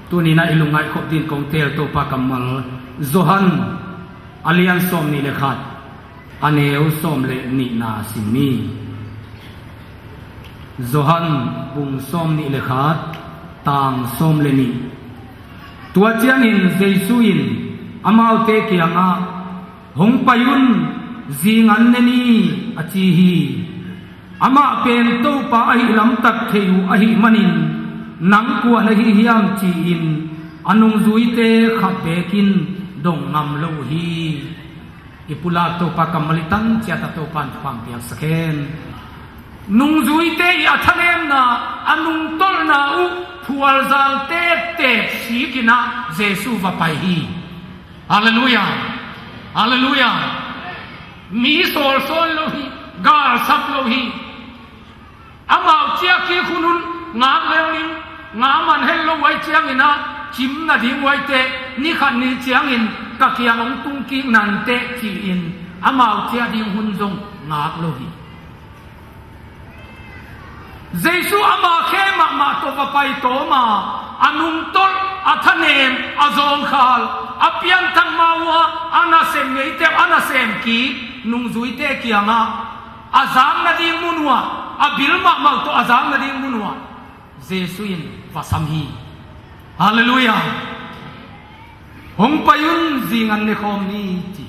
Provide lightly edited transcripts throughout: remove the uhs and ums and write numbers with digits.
tu ni na ilungai khop din kong tel to pa kamal Zohan alian som ni le khat aneu som le ni na simi Zohan bung som ni le khat tang som le ni tua chiang in Jesuin amau te kianga hong payun zingan ne ni achi hi ama pen to pa ai lam tak theu ahi manin nang kwa na hi hiam chi in anung zuite khapekin dong ngam lo hi ipula to pa kamalitan chia ta to pan pam piak sakhen nung zuite ya thanem na anung tol na u phual zal te te si kina Jesu va pai hi hallelujah hallelujah mi sol sol lo hi gar sap lo hi amau chia ki khunun ngak lewin ngaman hello wai chiang ina chim na ding wai te ni khan ni chiang in ka kiang ong tung ki nan te chi in amau chia ding hun jong ngak lo hi Jesu ama khe ma to va pai to ma anung tol athanem azong khal apian thang mawa ana sem nei te ana sem ki nung zui te kianga azang na ding munwa abil ma to azang na ding munwa Jesu in vasam hi hallelujah hong payun zingan ne khom ni ti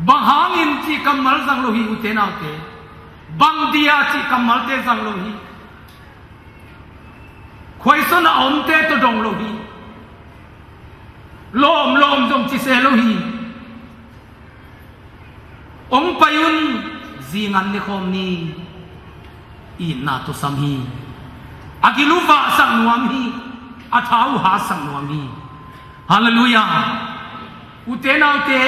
bahangin chi kamal sang lo hi utena te bang dia chi kamal te sang lo hi khoi son na om te to dong lo hi lom dong chi se lo hi ong payun zingan ne khom ni i na to sam hi agiluwa sang nuam hi athau ha sang nuam hi hallelujah utena te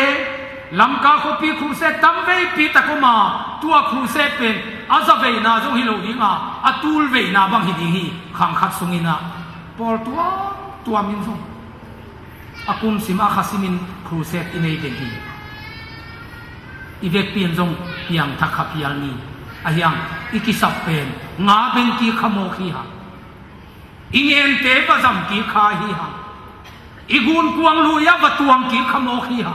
lamka ko pi khuse tamve pi takoma tua khuse pen azave na jo hilo dinga atul ve na bang hi hi khang khat sungina por tua min so akum sima khasimin khuse inei den hi ivek pin jong piang thakha pial ni ahyang ikisap pen nga ben ki khamo khi ha ingen te pa jam ki kha hi ha igun kuang lu ya batuang ki khamo khi ha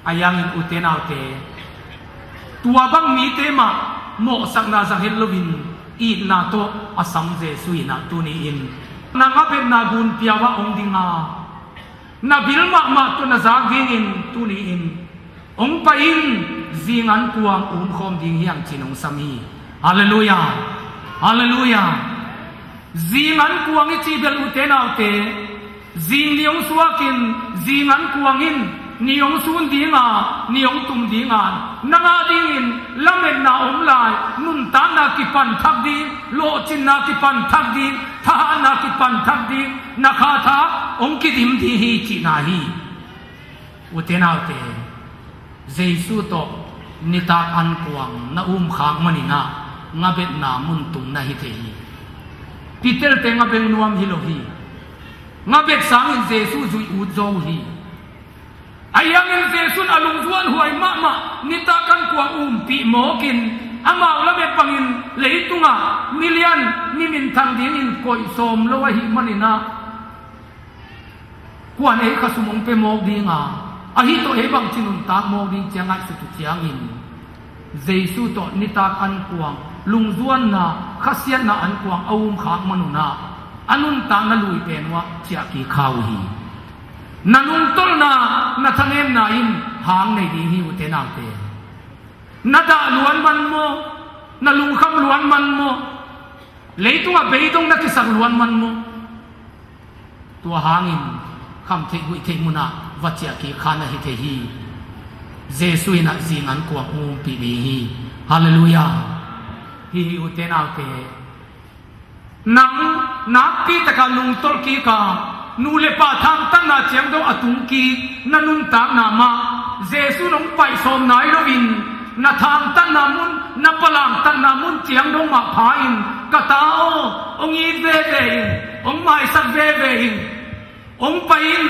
ayang in utenaw te tua bang mi te ma mo sak na sang helovin i na to asam Jesu ina tuni in na nga ben na gun piawa ong dinga na bilma ma to na zaging in tuni in ong pa in zingan kuang khom ding hiang chinong sami hallelujah hallelujah zingan kuang i chi bel utenaw te zing liong suakin zingan kuang in niong sun dinga niong tum dinga nanga dingin lamen na omlai nun ta na ki pan thak di lo chin na ki pan thak di tha na ki pan thak di na kha tha ong ki dim di hi chi na hi utenaw te Jesu to nita an kuang na khang manina nga bet na mun tum na hi te hi Peter te nga ben nuam hi lo hi nga bet sang in Jesu zui u zo hi ayang in Jesu alung zuan huai ma nita kan kuang pi mokin amau la bet pangin leitunga million nimin thang ding in koi som lo hi manina kwan e khasumong pe mok dinga ahi to e bang chinun ta mok ding chiangai su tu chiang in Jesu to nita kan kuang lung zuan na khasian na an kuang khak manuna anun ta na lui penwa chia ki khau hi nanung tol na nathanem na in hang nei di hi utena te nada luan man mo nalung kham luan man mo leitunga beidong na kisang luan man mo tua hangin kham the hui the muna wachia ki khana hi the hi Jesu ina zingan kuang pi di hi hallelujah hi utena te nang na pi taka lung tol ki ka nu le pa thang tan na chiang do atung ki nanun ta na ma Jesu nong pai som nai lovin na thang tan na mun na palang tan na mun chiang do ma pha in ka ta o ong i ve ve ong mai sak ve ve ong pa in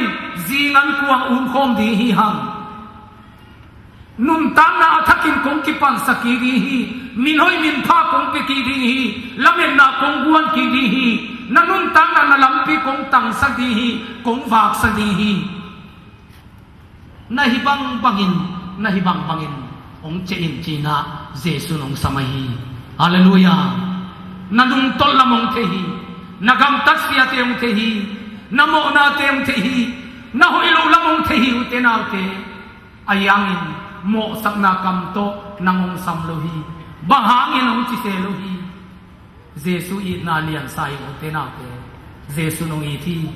zingan kuang khom di hi hang nun tang na athakin kong kipan sakiri hi min hoi min pha kong pe ki ding hi lamen na kong guan ki di hi na nun tang na nalampi kong tang sa di hi kong vak sa di hi na hibang bangin ong chein china Jesu nong samahi hallelujah nanung tol lamong the hi nagam tas sia te ong the hi namo na te ong the hi na hoi lo lamong the hi utena te ayangin mo sakna kam to nangong samlohi bahangin ong chiselohi Jesu i na lian sai utena te Jesu nong ithi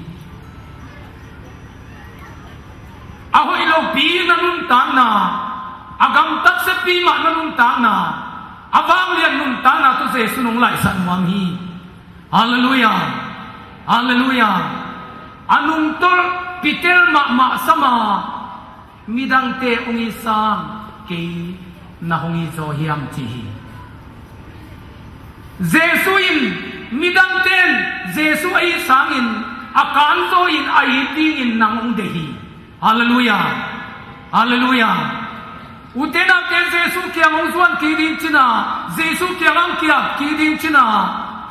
ahoy lo pi nanun tang na agam tak se pi ma nanun tang na avang lian nun tang na to Jesu nong lai san wam hi hallelujah hallelujah anung tol pitel ma sama midang te ong isang ke na hong izo hiam chi Jesu in midang ten Jesu ay sangin akan zo in ay tingin nang ong dehi hallelujah hallelujah utena ke Jesu kya ong zuan ki din china Jesu kya ang kya ki din china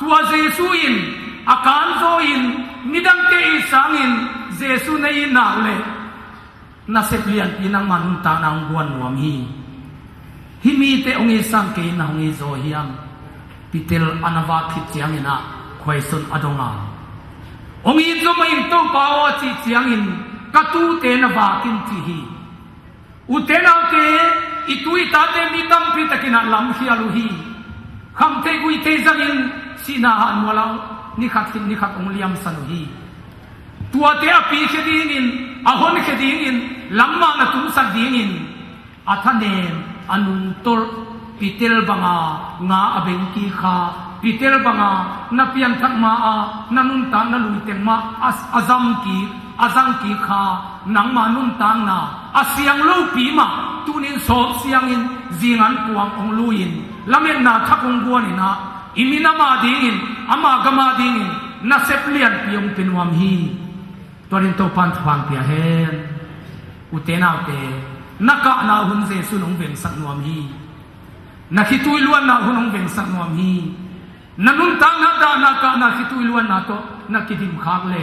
tua Jesu in akan zo in midang te isangin Jesu na inaule na seplian pinang manunta na ang buwan wam hi himite ong isang ke na ong izo hiam pitil anawa kit chiang ina question adonga ong izo mai to pawa chi chiang in katu te na bakin chi hi utena te itui ta te mitam pi takina lam hi aluhi kham te gui te zangin sinahan walau ni khat ong liam sanuhi tua te api khedingin ahon khedingin lamma na tum sa dingin athanen anung tol pitel banga nga abengki kha pitel banga na pian thak ma a nanun ta na luiteng ma azang ki kha nang manun tang na asyang lo pi ma tunin so siangin zingan kuang ong luin lamen na thakong buanina imina ma dingin ama gama dingin na seplian piong pinwam hi torin to pan phang pia hen utena te naka na hun Jesu nong beng sak nuam hi nakitui luan na hunong beng sak nuam hi nanun tang na da naka na kitui luan na to nakidim khak le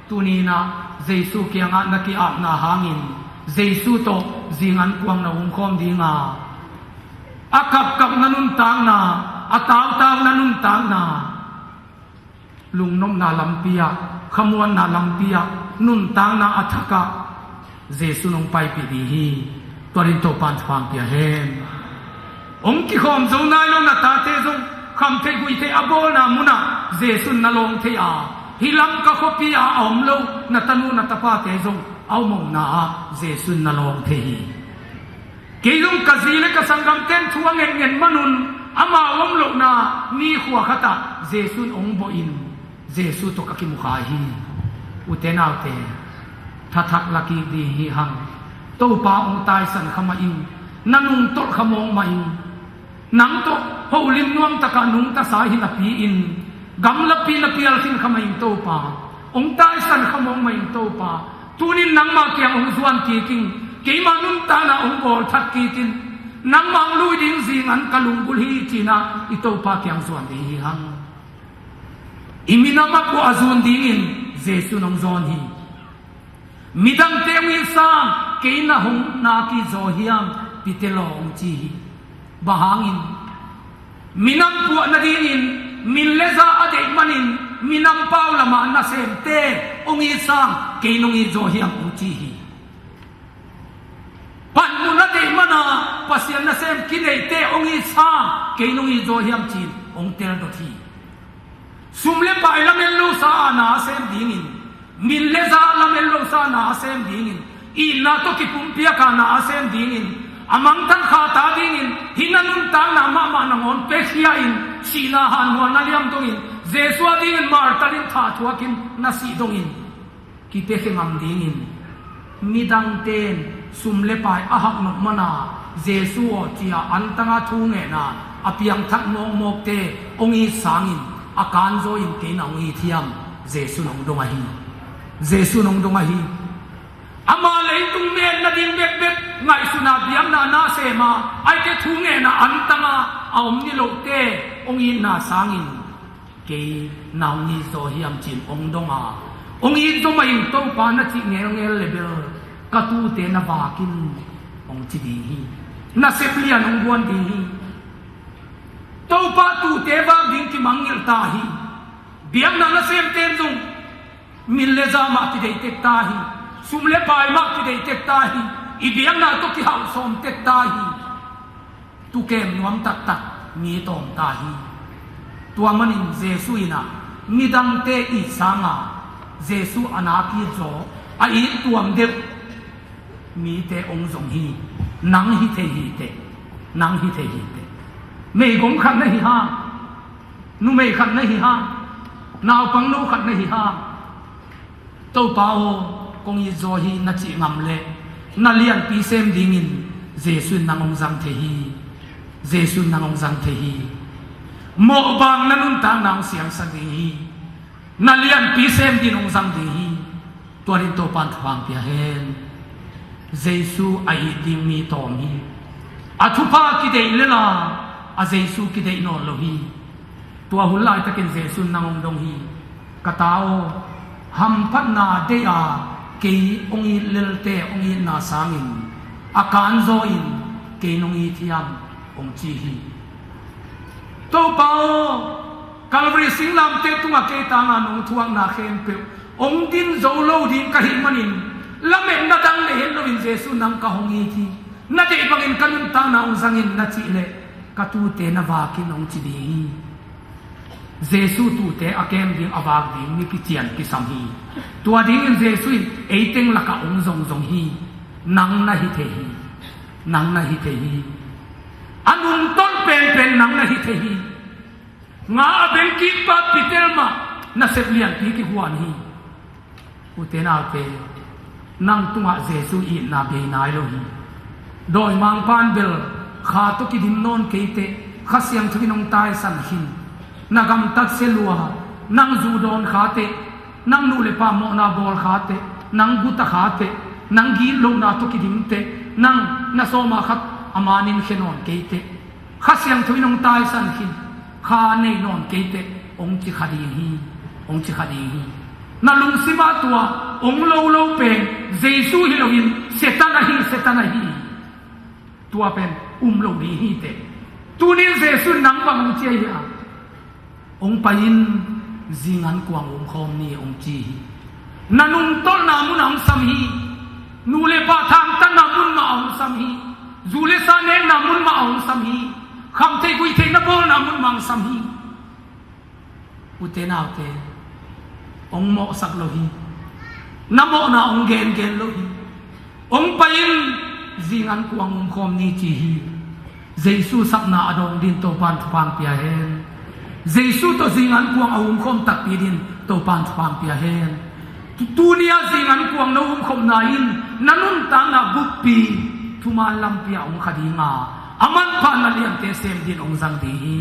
tunina Jesu kya nga naki ap na hangin Jesu to zingan kuang na ungkom dinga akap kap nanun tang na ataw nanun tang na lungnom na lampia khamuan na lampia nun tang na athaka Jesu nong pai pi di hi torin to pan phang pia hen ong ki khom zo na lo na ta te zo kham te gui te abol na muna Jesu na long te a hilam ka khopi a om lo na tanu na tapa te zo aw mong na Jesu na long te hi ke long ka zile ka sangam ten thuang en manun ama om lo na ni khwa khata Jesu ong bo in Jesu to kakimukha hi utena te thatak laki di hi hang to pa ong tai san khama in nanung to khamong mai nang to holim nuam taka nung ta sa hin api in gamla pi na pial sin khama in to pa ong tai san khamong mai to pa tunin nang ma kyang ong zuan ki king ke manun ta na ong bol thak ki tin nang mang lui ding zingan kalung bul hi china ito pa kyang zuan di hi hang iminama ko azun dingin Jesu nong zon hi midang teng isang ke na hong na ki zo hiam pitelong chi bahangin minam pu na dingin min leza ade manin minam paw lama na sente ong isang ke nong i zo hiam ong chi hi pan mo na de mana pasyan na sem kinai te ong isang ke nong i zo hiam chi ong tel do thi sumle pa lamel lo sa na sem dingin min leza lamel lo sa na sem dingin i na to ki pumpia ka na sem dingin amang tan kha ta dingin hinanun ta na ma ma nangon pe khia in sina han wa na liam dongin Jesu dingin mar talin tha thuakin na si dongin ki pe khengam dingin midang ten sumle pa ahak nok mana Jesu o chia antanga thunge na apiang thak mong mok te ongi sangin akan zo in ke na ngi thiam Jesu nong donga hi ama lei tung men na din bet bet ngai suna biam na se ma ai ke thu nge na antama aom ni lo te ong in na sangin ke naw ni so hiam chin ong donga ong in zo mai to pa na chi ngel level ka tu te na vakin ong chi di hi na seplian ong buan di hi to pa tu te va ding ki mangil ta hi biam na sem ten zung min le za ma ti dei te ta hi sum le pai ma ti dei te ta hi i biam na to ki hau som te ta hi tu kem nuam tak tak mi tom ta hi tua manin jesu ina midang te i sanga jesu anaki zo a i tuam de mi te ong zong hi nang hi te mei gom khat na hi ha nu mei khat na hi ha naw pang nu khat na hi ha to pao kong i zo hi na chi ngam le na lian pi sem ding in jesu nang ong zang the hi mo bang na nun ta nang siang sa ding hi na lian pi sem din ong zang ding hi to rin to pan thang pia hen jesu ai ding mi tom hi athupa ki dei le la a jesu ki dei no lo hi tua hulai takin jesu nangong dong hi katao ham phat na de a ke ong i lel te ong i na sangin akan zo in ke nong i thiam ong chi hi to pao Calvary singlam te tunga ke ta nga nong thuang na khem pe ong din zo lo din ka hi manin lamen na dang le hen lo in jesu nang ka hong i thi na de bangin kanun ta na ong zangin na chi le ka tu te na va ki nong chi di jesu tu te akem ding awak ding ni ki chian ki sam hi tua ding in jesu in eiteng laka ong zong hi nang na hi the hi anung ton pen nang na hi the hi nga ben ki pa pitelma na seplian pi ki huan hi utena te nang tunga jesu i na be nai lo hi doi mang pan bel kha to ki dim non keite khasyang thuinong tai san hin nagam tak selua nang zu don khate nang nu le pa mo na bol khate nang guta khate nang gi lo na to ki dim te nang na so ma khat amanin khenon keite khasyang thuinong tai san hin kha nei non keite ong chi khadi hi na lung sima tua ong lo pe jesu hi lo hin setana hi tua pen lo hi te tunin jesu nang bang chi ya ong pain zingan kuang khom ni ong chi nanung tol na mun am sam hi nu le pa thang tan na mun ma ong sam hi zule sa ne na mun ma ong sam hi kham te gui te na bol na mun mang sam hi utena te ong mo sak lo hi namo na ong gen lo hi ong pain zingan kuang khom ni chi hi jesu sak na adong din to pan pang pia hen jesu to zingan kuang aum khom tak pi din to pan pang pia hen tu nia zingan kuang no um khom na in nanun ta na bukpi thuma lam pia ong khadinga aman pa na lian te sem din ong zang di hi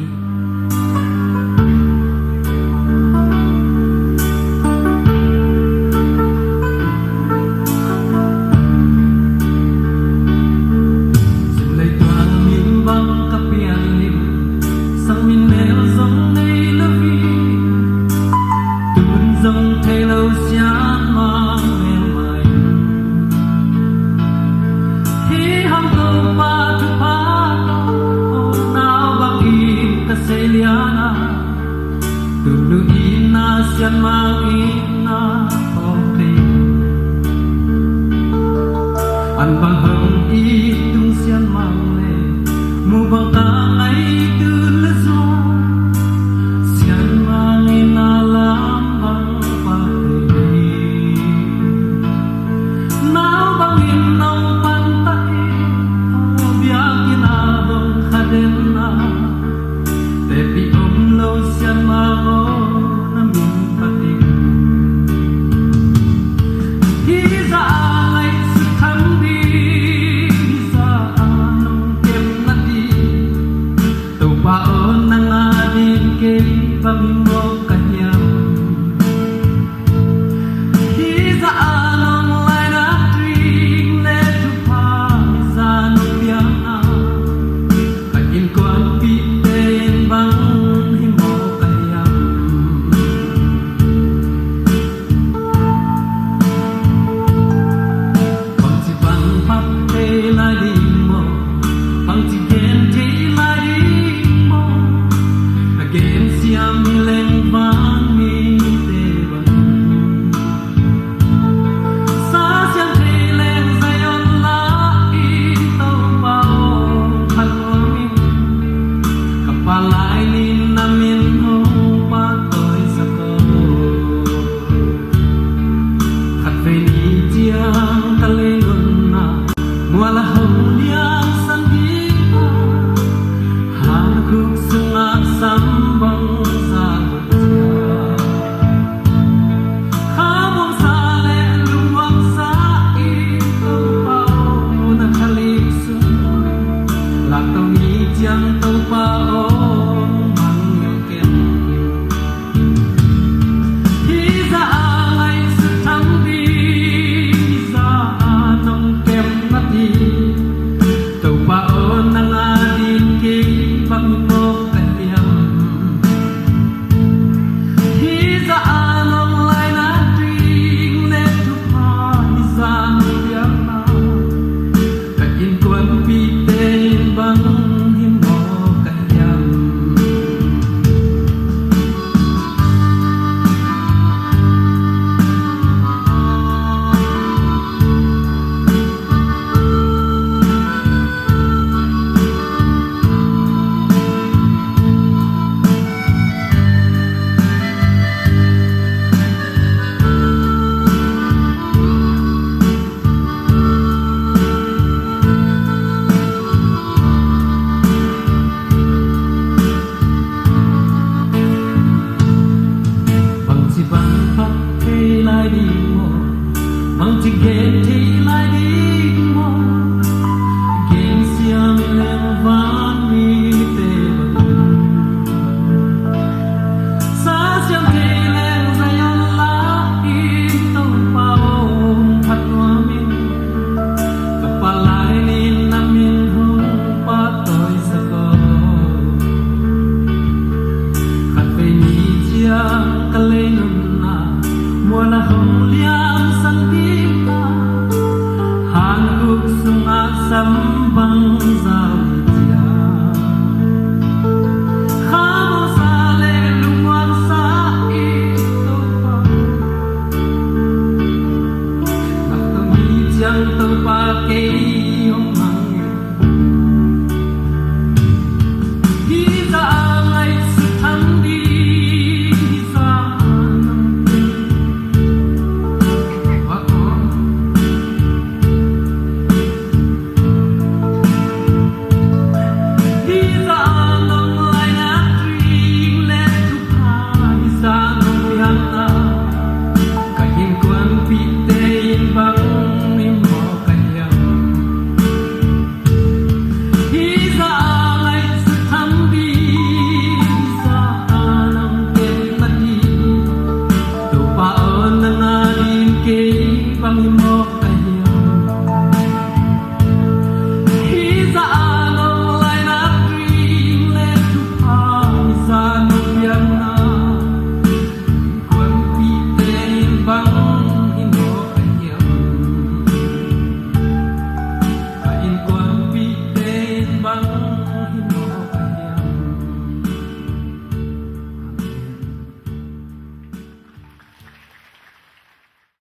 He's a light to come lại đi mô mang chỉ ghen thì lại đi mô ghen xiang lên van mi tê sa xiang tê lên say on lá in tông bao phát hoa min kapal lại nên nam min hung pa tôi sa ko khát về nhị chiang kalay nun na mula hong liang sang tim na hanuk sungat sambang zao dia khamo sa le lumang sa ito pa nakami chiang to pa kay hong mang di sa angay sa thandi sa Bang